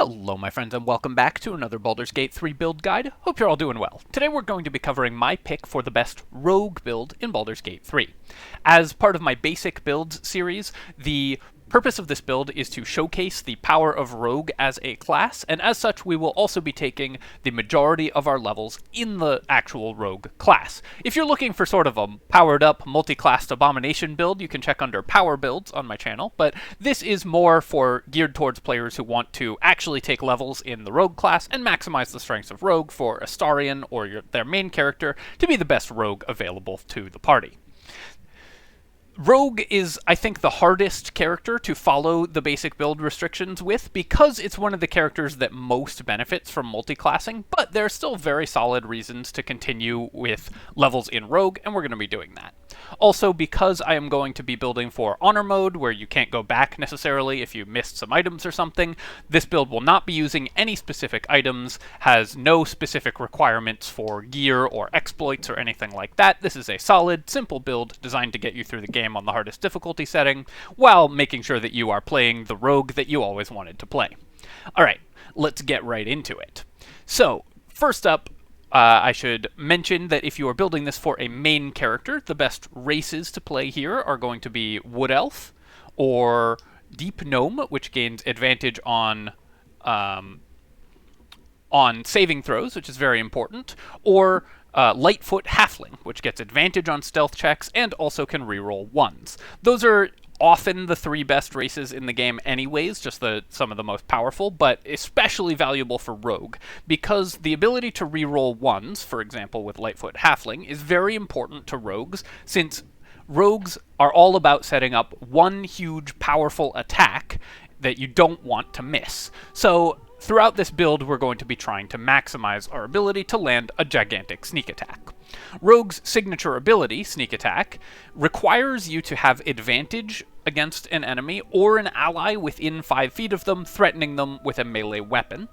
Hello my friends and welcome back to another Baldur's Gate 3 build guide. Hope you're all doing well. Today we're going to be covering my pick for the best rogue build in Baldur's Gate 3. As part of my basic builds series, the purpose of this build is to showcase the power of rogue as a class, and as such we will also be taking the majority of our levels in the actual rogue class. If you're looking for sort of a powered up multi-classed abomination build, you can check under power builds on my channel, but this is more geared towards players who want to actually take levels in the rogue class and maximize the strengths of rogue for Astarion or their main character to be the best rogue available to the party. Rogue is, I think, the hardest character to follow the basic build restrictions with because it's one of the characters that most benefits from multi-classing, but there are still very solid reasons to continue with levels in Rogue, and we're going to be doing that. Also, because I am going to be building for Honor Mode, where you can't go back necessarily if you missed some items or something, this build will not be using any specific items, has no specific requirements for gear or exploits or anything like that. This is a solid, simple build designed to get you through the game on the hardest difficulty setting, while making sure that you are playing the rogue that you always wanted to play. Alright, let's get right into it. So, first up, I should mention that if you are building this for a main character, the best races to play here are going to be Wood Elf, or Deep Gnome, which gains advantage on saving throws, which is very important, or Lightfoot Halfling, which gets advantage on stealth checks and also can reroll ones. Those are often the three best races in the game anyways, just some of the most powerful, but especially valuable for Rogue, because the ability to reroll ones, for example with Lightfoot Halfling, is very important to Rogues, since Rogues are all about setting up one huge powerful attack that you don't want to miss. So throughout this build, we're going to be trying to maximize our ability to land a gigantic sneak attack. Rogue's signature ability, Sneak Attack, requires you to have advantage against an enemy or an ally within 5 feet of them, threatening them with a melee weapon,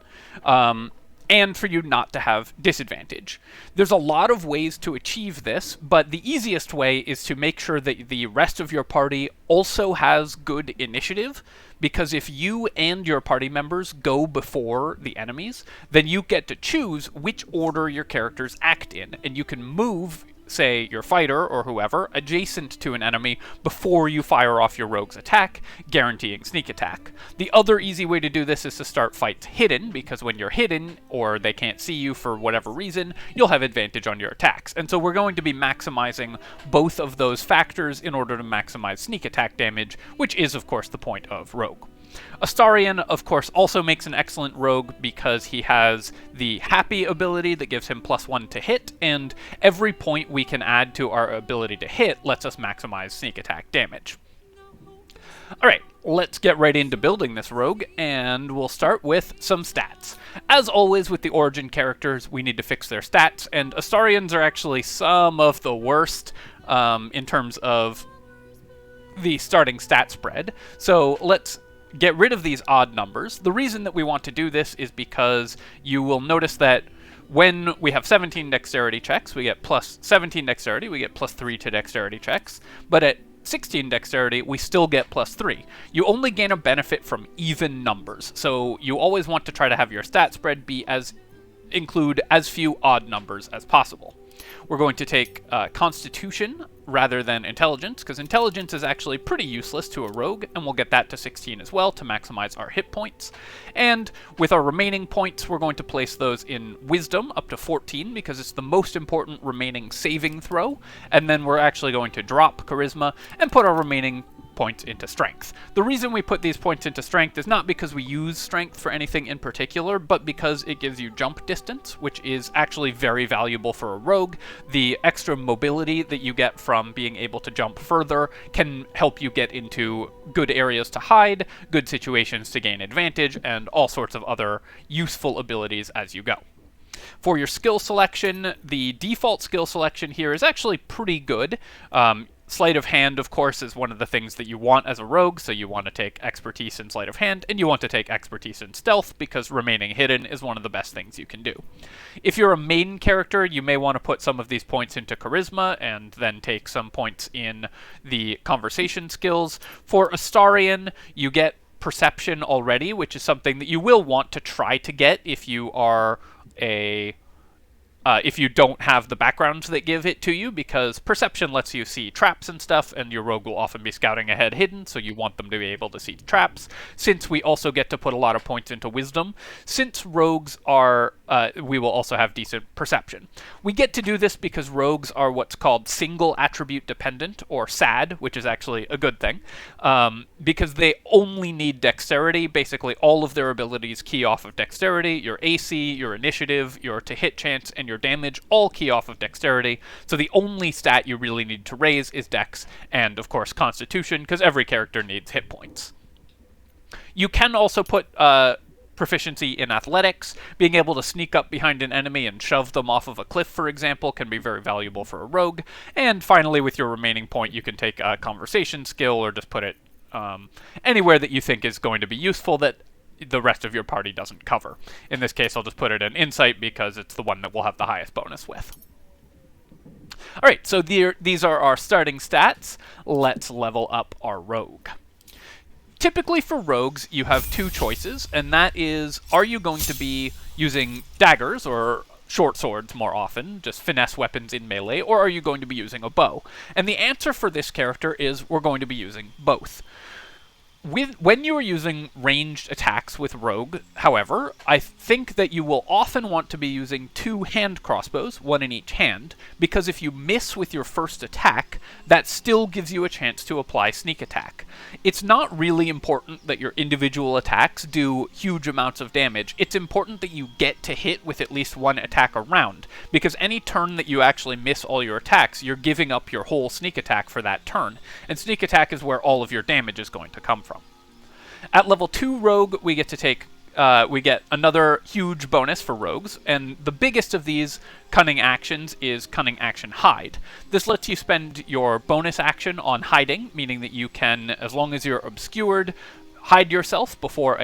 and for you not to have disadvantage. There's a lot of ways to achieve this, but the easiest way is to make sure that the rest of your party also has good initiative, because if you and your party members go before the enemies, then you get to choose which order your characters act in, and you can move, say, your fighter or whoever adjacent to an enemy before you fire off your rogue's attack, guaranteeing sneak attack. The other easy way to do this is to start fights hidden, because when you're hidden, or they can't see you for whatever reason, you'll have advantage on your attacks. And so we're going to be maximizing both of those factors in order to maximize sneak attack damage, which is, of course, the point of Rogue. Astarion, of course, also makes an excellent rogue because he has the Happy ability that gives him +1 to hit, and every point we can add to our ability to hit lets us maximize sneak attack damage. Alright, let's get right into building this rogue, and we'll start with some stats. As always with the origin characters, we need to fix their stats, and Astarions are actually some of the worst in terms of the starting stat spread. So let's get rid of these odd numbers. The reason that we want to do this is because you will notice that when we have 17 dexterity checks, we get +17 dexterity, we get +3 to dexterity checks, but at 16 dexterity, we still get +3. You only gain a benefit from even numbers, so you always want to try to have your stat spread include as few odd numbers as possible. We're going to take Constitution rather than Intelligence, because Intelligence is actually pretty useless to a rogue, and we'll get that to 16 as well to maximize our hit points. And with our remaining points, we're going to place those in Wisdom up to 14, because it's the most important remaining saving throw, and then we're actually going to drop Charisma and put our remaining points into Strength. The reason we put these points into Strength is not because we use Strength for anything in particular, but because it gives you jump distance, which is actually very valuable for a rogue. The extra mobility that you get from being able to jump further can help you get into good areas to hide, good situations to gain advantage, and all sorts of other useful abilities as you go. For your skill selection, the default skill selection here is actually pretty good. Sleight of Hand, of course, is one of the things that you want as a rogue, so you want to take Expertise in Sleight of Hand, and you want to take Expertise in Stealth, because remaining hidden is one of the best things you can do. If you're a main character, you may want to put some of these points into Charisma, and then take some points in the Conversation skills. For Astarion, you get perception already, which is something that you will want to try to get if you are if you don't have the backgrounds that give it to you, because perception lets you see traps and stuff, and your rogue will often be scouting ahead hidden, so you want them to be able to see traps. Since we also get to put a lot of points into wisdom, since rogues are, we will also have decent perception. We get to do this because rogues are what's called single attribute dependent, or SAD, which is actually a good thing, because they only need dexterity. Basically, all of their abilities key off of dexterity. Your AC, your initiative, your to-hit chance, and your damage all key off of dexterity, so the only stat you really need to raise is dex, and of course constitution, because every character needs hit points. You can also put proficiency in athletics. Being able to sneak up behind an enemy and shove them off of a cliff, for example, can be very valuable for a rogue. And finally, with your remaining point, you can take a conversation skill, or just put it anywhere that you think is going to be useful that the rest of your party doesn't cover. In this case, I'll just put it in Insight because it's the one that we'll have the highest bonus with. Alright, so these are our starting stats. Let's level up our rogue. Typically for rogues, you have two choices, and that is, are you going to be using daggers, or short swords more often, just finesse weapons in melee, or are you going to be using a bow? And the answer for this character is we're going to be using both. When you are using ranged attacks with Rogue, however, I think that you will often want to be using two hand crossbows, one in each hand, because if you miss with your first attack, that still gives you a chance to apply sneak attack. It's not really important that your individual attacks do huge amounts of damage. It's important that you get to hit with at least one attack a round, because any turn that you actually miss all your attacks, you're giving up your whole sneak attack for that turn, and sneak attack is where all of your damage is going to come from. At level 2 Rogue, we get to take, we get another huge bonus for rogues, and the biggest of these cunning actions is Cunning Action Hide. This lets you spend your bonus action on hiding, meaning that you can, as long as you're obscured, hide yourself before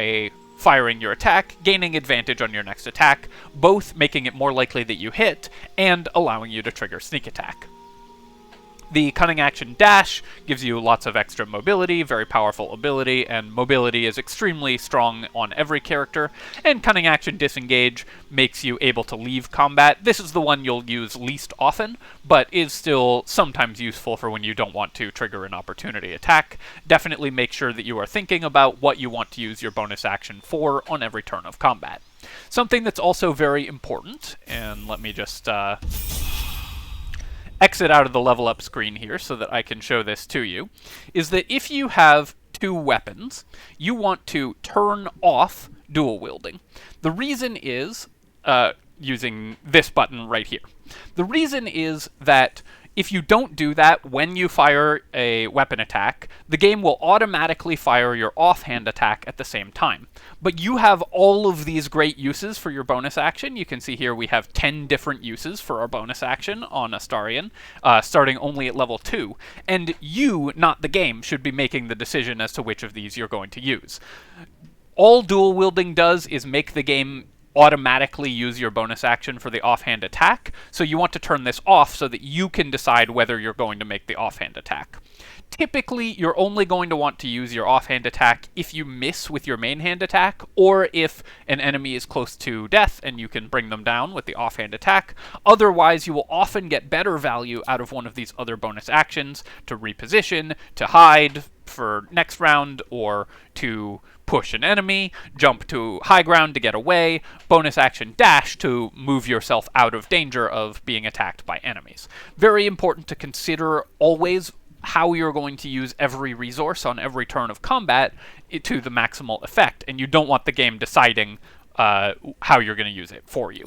firing your attack, gaining advantage on your next attack, both making it more likely that you hit, and allowing you to trigger sneak attack. The Cunning Action Dash gives you lots of extra mobility, very powerful ability, and mobility is extremely strong on every character, and Cunning Action Disengage makes you able to leave combat. This is the one you'll use least often, but is still sometimes useful for when you don't want to trigger an opportunity attack. Definitely make sure that you are thinking about what you want to use your bonus action for on every turn of combat. Something that's also very important, and let me just exit out of the level up screen here so that I can show this to you, is that if you have two weapons, you want to turn off dual wielding. The reason is, using this button right here. The reason is that if you don't do that when you fire a weapon attack, the game will automatically fire your offhand attack at the same time. But you have all of these great uses for your bonus action. You can see here we have 10 different uses for our bonus action on Astarion, starting only at level 2. And you, not the game, should be making the decision as to which of these you're going to use. All dual wielding does is make the game automatically use your bonus action for the offhand attack, so you want to turn this off so that you can decide whether you're going to make the offhand attack. Typically, you're only going to want to use your offhand attack if you miss with your main hand attack, or if an enemy is close to death and you can bring them down with the offhand attack. Otherwise, you will often get better value out of one of these other bonus actions to reposition, to hide for next round, or to push an enemy, jump to high ground to get away, bonus action dash to move yourself out of danger of being attacked by enemies. Very important to consider always how you're going to use every resource on every turn of combat to the maximal effect, and you don't want the game deciding how you're going to use it for you.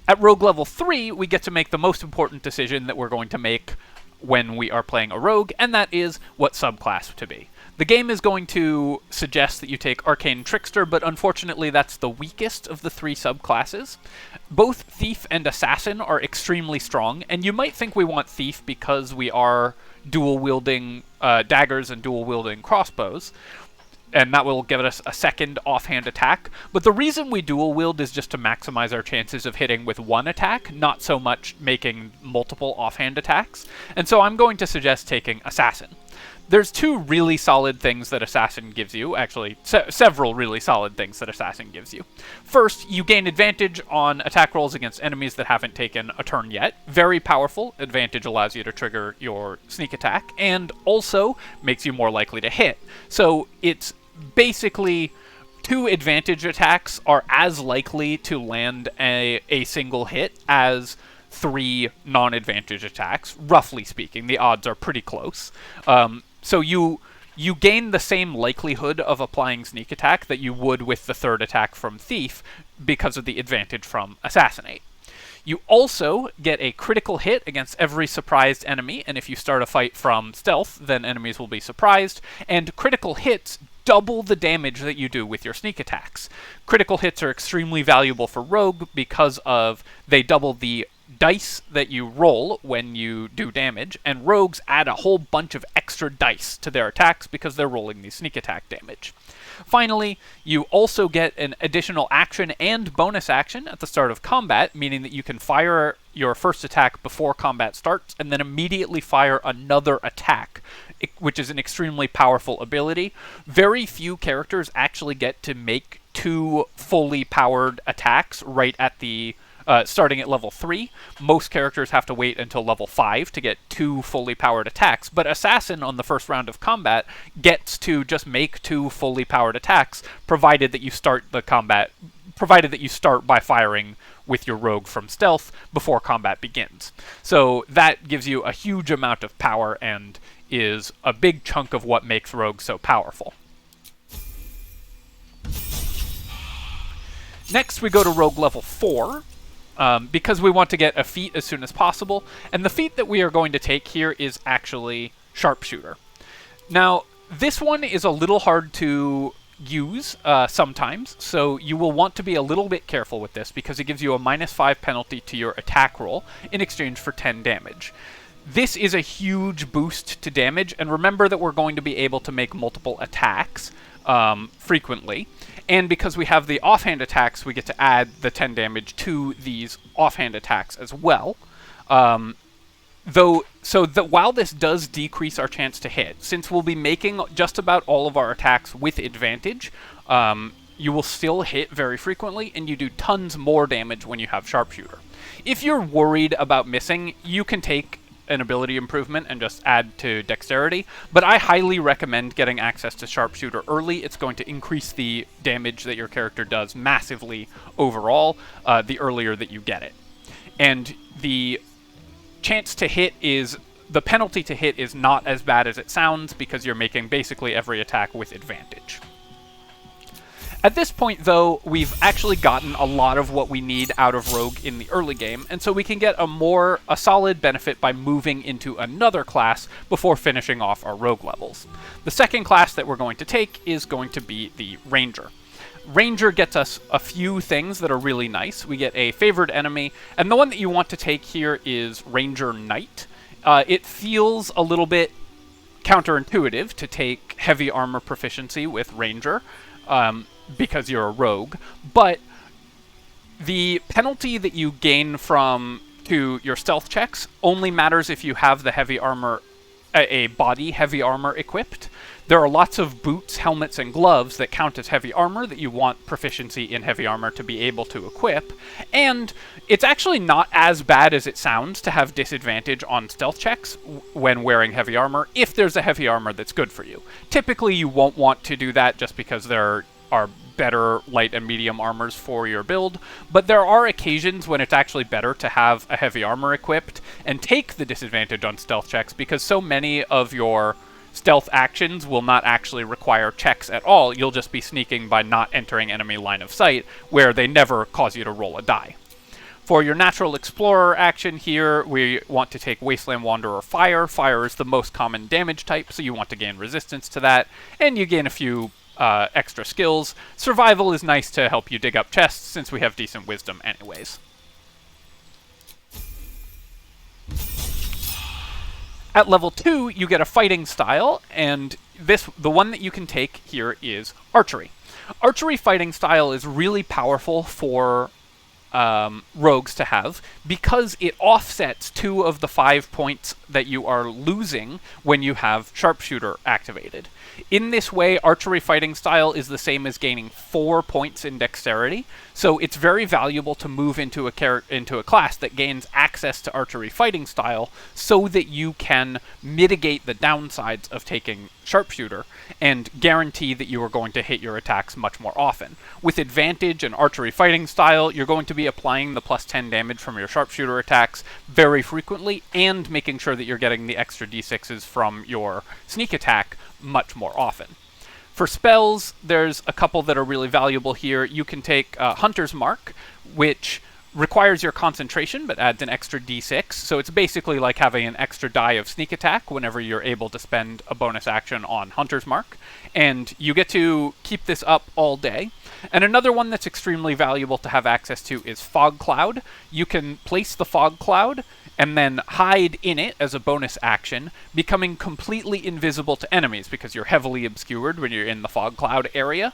At Rogue level 3, we get to make the most important decision that we're going to make when we are playing a rogue, and that is what subclass to be. The game is going to suggest that you take Arcane Trickster, but unfortunately that's the weakest of the three subclasses. Both Thief and Assassin are extremely strong, and you might think we want Thief because we are dual-wielding daggers and dual-wielding crossbows, and that will give us a second offhand attack. But the reason we dual wield is just to maximize our chances of hitting with one attack, not so much making multiple offhand attacks. And so I'm going to suggest taking Assassin. There's two really solid things that Assassin gives you, actually, several really solid things that Assassin gives you. First, you gain advantage on attack rolls against enemies that haven't taken a turn yet. Very powerful. Advantage allows you to trigger your sneak attack, and also makes you more likely to hit. So it's basically 2 advantage attacks are as likely to land a single hit as 3 non-advantage attacks, roughly speaking. The odds are pretty close. So you gain the same likelihood of applying sneak attack that you would with the 3rd attack from Thief because of the advantage from Assassinate. You also get a critical hit against every surprised enemy, and if you start a fight from stealth, then enemies will be surprised, and critical hits double the damage that you do with your sneak attacks. Critical hits are extremely valuable for Rogue because of they double the dice that you roll when you do damage, and rogues add a whole bunch of extra dice to their attacks because they're rolling the sneak attack damage. Finally, you also get an additional action and bonus action at the start of combat, meaning that you can fire your first attack before combat starts and then immediately fire another attack, which is an extremely powerful ability. Very few characters actually get to make 2 fully powered attacks right at the starting at level 3. Most characters have to wait until level 5 to get 2 fully powered attacks, but Assassin on the first round of combat gets to just make 2 fully powered attacks, provided that you start by firing with your rogue from stealth before combat begins. So that gives you a huge amount of power and is a big chunk of what makes rogue so powerful. Next, we go to rogue level 4. Because we want to get a feat as soon as possible, and the feat that we are going to take here is actually Sharpshooter. Now, this one is a little hard to use sometimes, so you will want to be a little bit careful with this because it gives you a -5 penalty to your attack roll in exchange for 10 damage. This is a huge boost to damage, and remember that we're going to be able to make multiple attacks frequently. And because we have the offhand attacks, we get to add the 10 damage to these offhand attacks as well. While this does decrease our chance to hit, since we'll be making just about all of our attacks with advantage, you will still hit very frequently, and you do tons more damage when you have Sharpshooter. If you're worried about missing, you can take an ability improvement and just add to dexterity, but I highly recommend getting access to Sharpshooter early. It's going to increase the damage that your character does massively overall the earlier that you get it. And the chance to hit the penalty to hit is not as bad as it sounds because you're making basically every attack with advantage. At this point, though, we've actually gotten a lot of what we need out of Rogue in the early game, and so we can get a solid benefit by moving into another class before finishing off our Rogue levels. The second class that we're going to take is going to be the Ranger. Ranger gets us a few things that are really nice. We get a favored enemy, and the one that you want to take here is Ranger Knight. It feels a little bit counterintuitive to take heavy armor proficiency with Ranger, because you're a rogue, but the penalty that you gain to your stealth checks only matters if you have the heavy armor, a body heavy armor equipped. There are lots of boots, helmets, and gloves that count as heavy armor that you want proficiency in heavy armor to be able to equip, and it's actually not as bad as it sounds to have disadvantage on stealth checks when wearing heavy armor if there's a heavy armor that's good for you. Typically, you won't want to do that just because there are better light and medium armors for your build, but there are occasions when it's actually better to have a heavy armor equipped and take the disadvantage on stealth checks because so many of your stealth actions will not actually require checks at all. You'll just be sneaking by not entering enemy line of sight, where they never cause you to roll a die. For your Natural Explorer action here, we want to take Wasteland Wanderer Fire. Fire is the most common damage type, so you want to gain resistance to that, and you gain a few extra skills. Survival is nice to help you dig up chests, since we have decent wisdom anyways. At level 2, you get a fighting style, and the one that you can take here is Archery. Archery fighting style is really powerful for rogues to have, because it offsets 2 of the 5 points that you are losing when you have Sharpshooter activated. In this way, Archery Fighting Style is the same as gaining 4 points in Dexterity, so it's very valuable to move into a class that gains access to Archery Fighting Style so that you can mitigate the downsides of taking Sharpshooter and guarantee that you are going to hit your attacks much more often. With Advantage and Archery Fighting Style, you're going to be applying the plus 10 damage from your Sharpshooter attacks very frequently and making sure that you're getting the extra d6s from your sneak attack much more often. For spells, there's a couple that are really valuable here. You can take Hunter's Mark, which requires your concentration, but adds an extra d6, so it's basically like having an extra die of sneak attack whenever you're able to spend a bonus action on Hunter's Mark, and you get to keep this up all day. And another one that's extremely valuable to have access to is Fog Cloud. You can place the Fog Cloud and then hide in it as a bonus action, becoming completely invisible to enemies because you're heavily obscured when you're in the Fog Cloud area.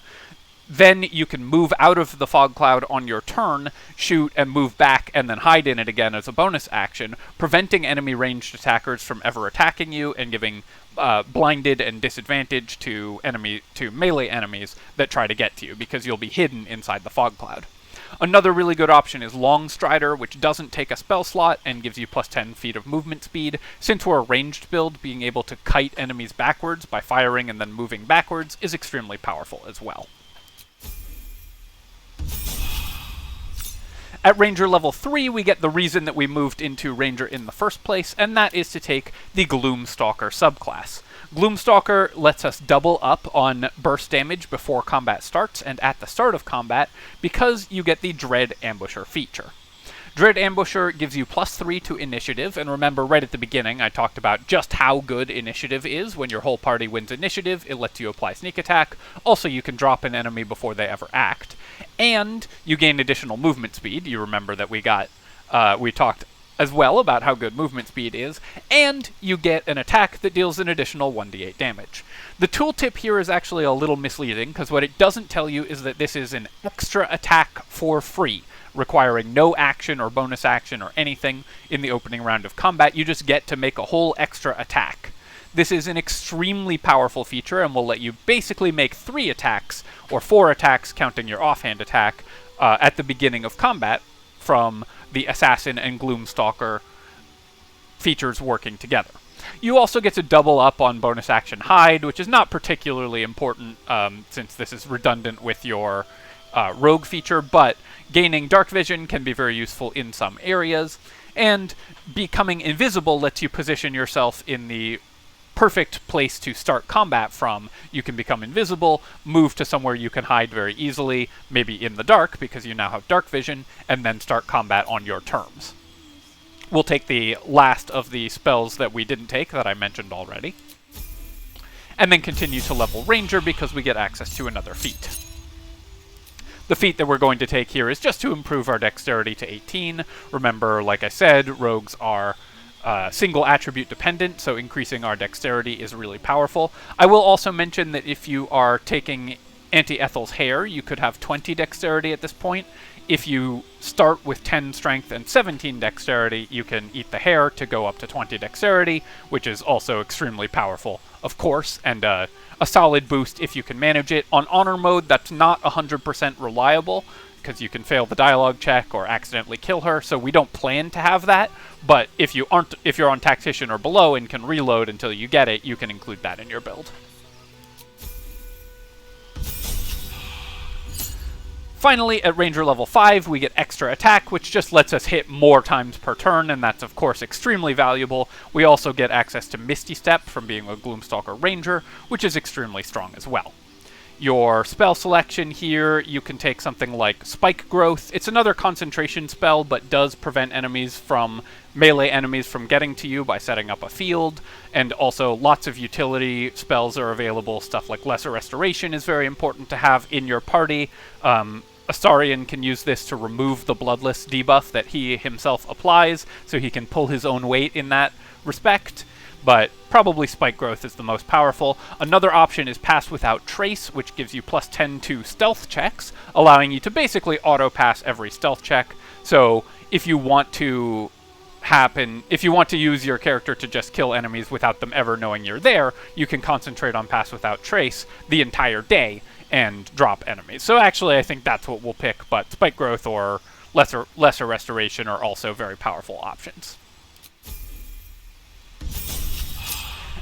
Then you can move out of the Fog Cloud on your turn, shoot, and move back, and then hide in it again as a bonus action, preventing enemy ranged attackers from ever attacking you and giving blinded and disadvantage to melee enemies that try to get to you, because you'll be hidden inside the Fog Cloud. Another really good option is Long Strider, which doesn't take a spell slot and gives you plus 10 feet of movement speed. Since we're a ranged build, being able to kite enemies backwards by firing and then moving backwards is extremely powerful as well. At Ranger level 3, we get the reason that we moved into Ranger in the first place, and that is to take the Gloomstalker subclass. Gloomstalker lets us double up on burst damage before combat starts and at the start of combat because you get the Dread Ambusher feature. Dread Ambusher gives you plus 3 to initiative, and remember right at the beginning I talked about just how good initiative is. When your whole party wins initiative, it lets you apply sneak attack. Also, you can drop an enemy before they ever act. And you gain additional movement speed. You remember that we talked as well about how good movement speed is, and you get an attack that deals an additional 1d8 damage. The tooltip here is actually a little misleading, because what it doesn't tell you is that this is an extra attack for free, requiring no action or bonus action or anything in the opening round of combat. You just get to make a whole extra attack. This is an extremely powerful feature and will let you basically make 3 attacks, or 4 attacks counting your offhand attack, at the beginning of combat from the Assassin and Gloomstalker features working together. You also get to double up on bonus action Hide, which is not particularly important since this is redundant with your Rogue feature, but gaining Dark Vision can be very useful in some areas, and becoming invisible lets you position yourself in the perfect place to start combat from. You can become invisible, move to somewhere you can hide very easily, maybe in the dark because you now have dark vision, and then start combat on your terms. We'll take the last of the spells that we didn't take that I mentioned already, and then continue to level Ranger because we get access to another feat. The feat that we're going to take here is just to improve our dexterity to 18. Remember, like I said, rogues are single attribute dependent, so increasing our dexterity is really powerful. I will also mention that if you are taking Auntie Ethel's hair, you could have 20 dexterity at this point. If you start with 10 strength and 17 dexterity, you can eat the hair to go up to 20 dexterity, which is also extremely powerful, of course, and a solid boost if you can manage it. On honor mode, that's not 100% reliable, because you can fail the dialogue check or accidentally kill her, so we don't plan to have that, but if you're on Tactician or below and can reload until you get it, you can include that in your build. Finally, at Ranger level 5, we get extra attack, which just lets us hit more times per turn, and that's of course extremely valuable. We also get access to Misty Step from being a Gloomstalker Ranger, which is extremely strong as well. Your spell selection here, you can take something like Spike Growth. It's another concentration spell, but does prevent melee enemies from getting to you by setting up a field, and also lots of utility spells are available. Stuff like Lesser Restoration is very important to have in your party. Astarion can use this to remove the Bloodless debuff that he himself applies, so he can pull his own weight in that respect. But probably Spike Growth is the most powerful. Another option is Pass Without Trace, which gives you plus 10 to stealth checks, allowing you to basically auto-pass every stealth check. So if you want to use your character to just kill enemies without them ever knowing you're there, you can concentrate on Pass Without Trace the entire day and drop enemies. So actually, I think that's what we'll pick, but Spike Growth or Lesser Restoration are also very powerful options.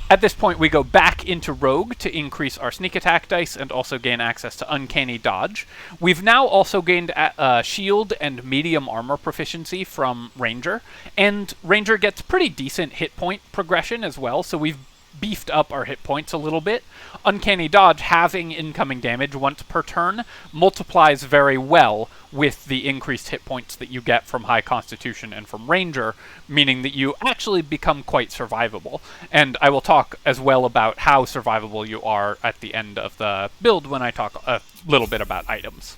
At this point, we go back into Rogue to increase our sneak attack dice and also gain access to Uncanny Dodge. We've now also gained shield and medium armor proficiency from Ranger, and Ranger gets pretty decent hit point progression as well, so we've beefed up our hit points a little bit. Uncanny Dodge, having incoming damage once per turn, multiplies very well with the increased hit points that you get from High Constitution and from Ranger, meaning that you actually become quite survivable. And I will talk as well about how survivable you are at the end of the build when I talk a little bit about items.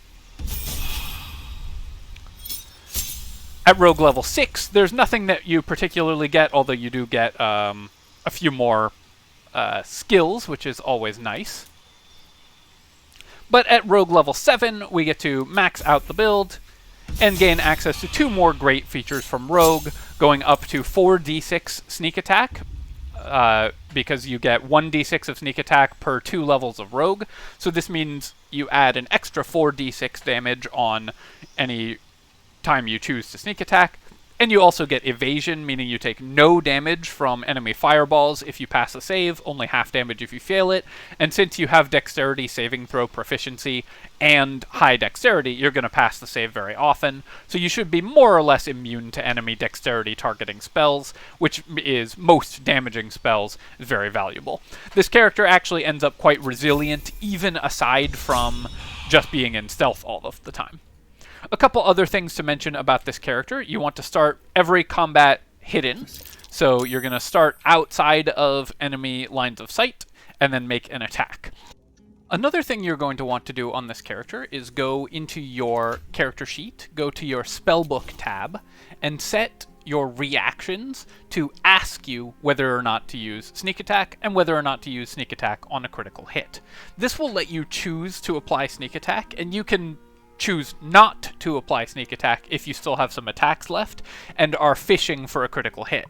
At Rogue level 6, there's nothing that you particularly get, although you do get a few more skills, which is always nice. But at Rogue level 7, we get to max out the build and gain access to 2 more great features from Rogue, going up to 4d6 sneak attack, because you get 1d6 of sneak attack per 2 levels of Rogue. So this means you add an extra 4d6 damage on any time you choose to sneak attack. And you also get evasion, meaning you take no damage from enemy fireballs if you pass a save, only half damage if you fail it. And since you have dexterity saving throw proficiency and high dexterity, you're going to pass the save very often. So you should be more or less immune to enemy dexterity targeting spells, which is most damaging spells, is very valuable. This character actually ends up quite resilient, even aside from just being in stealth all of the time. A couple other things to mention about this character. You want to start every combat hidden. So you're going to start outside of enemy lines of sight and then make an attack. Another thing you're going to want to do on this character is go into your character sheet, go to your spellbook tab, and set your reactions to ask you whether or not to use sneak attack and whether or not to use sneak attack on a critical hit. This will let you choose to apply sneak attack, and you can choose not to apply sneak attack if you still have some attacks left and are fishing for a critical hit.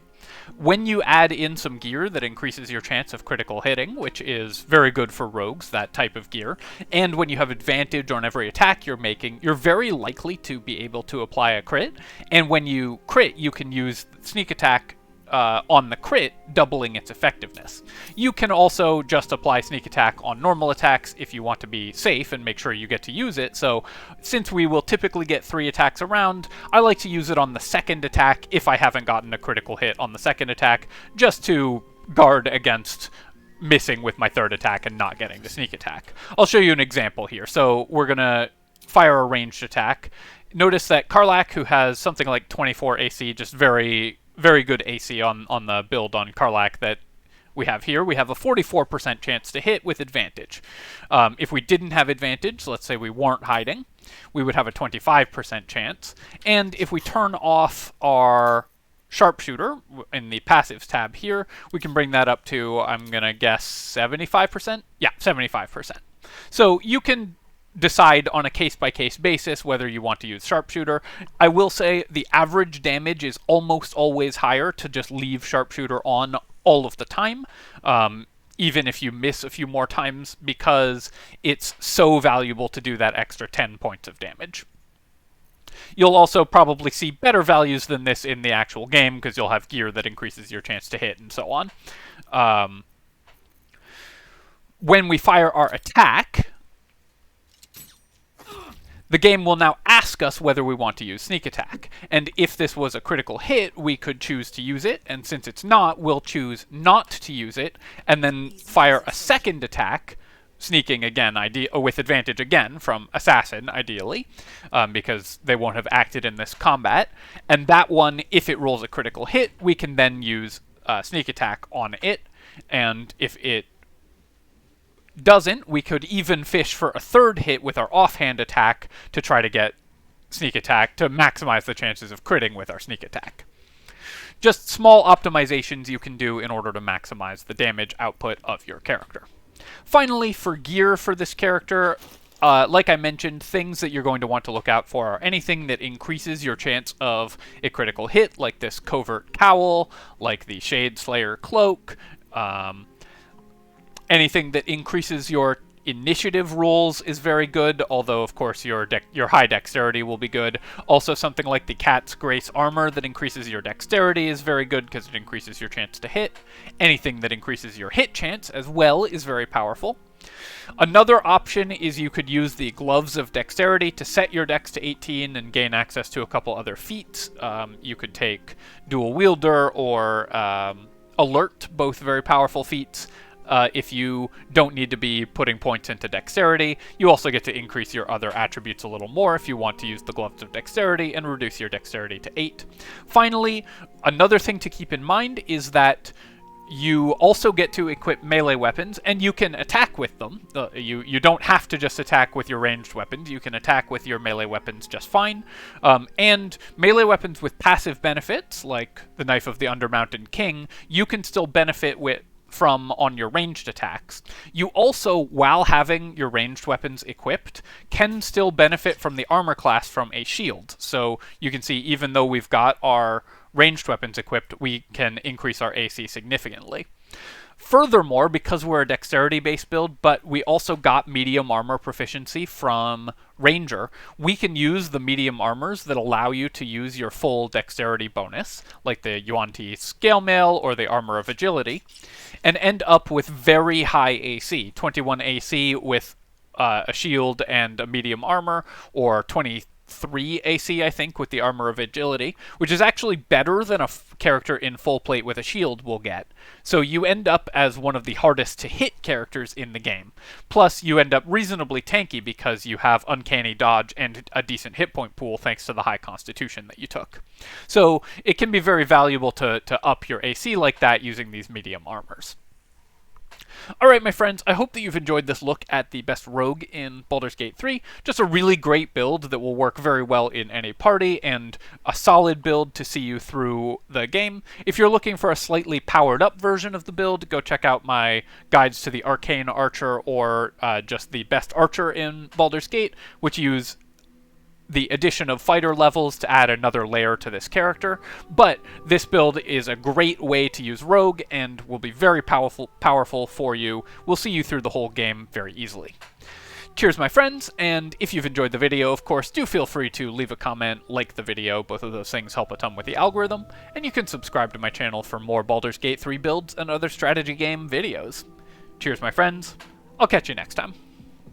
When you add in some gear that increases your chance of critical hitting, which is very good for rogues, that type of gear, and when you have advantage on every attack you're making, you're very likely to be able to apply a crit, and when you crit, you can use sneak attack on the crit, doubling its effectiveness. You can also just apply sneak attack on normal attacks if you want to be safe and make sure you get to use it. So since we will typically get 3 attacks around, I like to use it on the second attack if I haven't gotten a critical hit on the second attack, just to guard against missing with my third attack and not getting the sneak attack. I'll show you an example here. So we're going to fire a ranged attack. Notice that Karlach, who has something like 24 AC, just very good AC on the build on Karlach that we have here. We have a 44% chance to hit with advantage. If we didn't have advantage, let's say we weren't hiding, we would have a 25% chance. And if we turn off our sharpshooter in the passives tab here, we can bring that up to, I'm going to guess, 75%? Yeah, 75%. So you can decide on a case-by-case basis whether you want to use sharpshooter. I will say the average damage is almost always higher to just leave sharpshooter on all of the time, even if you miss a few more times, because it's so valuable to do that extra 10 points of damage. You'll also probably see better values than this in the actual game, because you'll have gear that increases your chance to hit and so on. When we fire our attack, the game will now ask us whether we want to use sneak attack. And if this was a critical hit, we could choose to use it. And since it's not, we'll choose not to use it and then fire a second attack, sneaking again, with advantage again from Assassin, ideally, because they won't have acted in this combat. And that one, if it rolls a critical hit, we can then use sneak attack on it. And if it doesn't, we could even fish for a third hit with our offhand attack to try to get sneak attack to maximize the chances of critting with our sneak attack. Just small optimizations you can do in order to maximize the damage output of your character. Finally, for gear for this character, Like I mentioned, things that you're going to want to look out for are anything that increases your chance of a critical hit, like this Covert Cowl, like the Shade Slayer Cloak, anything that increases your initiative rolls is very good, although of course your high dexterity will be good. Also something like the Cat's Grace armor that increases your dexterity is very good because it increases your chance to hit. Anything that increases your hit chance as well is very powerful. Another option is you could use the Gloves of Dexterity to set your dex to 18 and gain access to a couple other feats. You could take Dual Wielder or Alert, both very powerful feats. If you don't need to be putting points into dexterity. You also get to increase your other attributes a little more if you want to use the Gloves of Dexterity and reduce your dexterity to 8. Finally, another thing to keep in mind is that you also get to equip melee weapons, and you can attack with them. You don't have to just attack with your ranged weapons. You can attack with your melee weapons just fine. And melee weapons with passive benefits, like the Knife of the Undermountain King, you can still benefit from on your ranged attacks. You also, while having your ranged weapons equipped, can still benefit from the armor class from a shield. So you can see, even though we've got our ranged weapons equipped, we can increase our AC significantly. Furthermore, because we're a dexterity-based build, but we also got medium armor proficiency from Ranger, we can use the medium armors that allow you to use your full dexterity bonus, like the Yuan-Ti Scale Mail or the Armor of Agility, and end up with very high AC, 21 AC with a shield and a medium armor, or 23 AC, I think, with the Armor of Agility, which is actually better than a character in full plate with a shield will get. So you end up as one of the hardest to hit characters in the game. Plus, you end up reasonably tanky because you have uncanny dodge and a decent hit point pool thanks to the high constitution that you took. So it can be very valuable to up your AC like that using these medium armors. Alright, my friends, I hope that you've enjoyed this look at the best rogue in Baldur's Gate 3. Just a really great build that will work very well in any party, and a solid build to see you through the game. If you're looking for a slightly powered up version of the build, go check out my guides to the Arcane Archer or just the best archer in Baldur's Gate, which use the addition of fighter levels to add another layer to this character. But this build is a great way to use rogue and will be very powerful for you. We'll see you through the whole game very easily. Cheers, my friends, and if you've enjoyed the video, of course, do feel free to leave a comment, like the video. Both of those things help a ton with the algorithm, and you can subscribe to my channel for more Baldur's Gate 3 builds and other strategy game videos. Cheers, my friends. I'll catch you next time.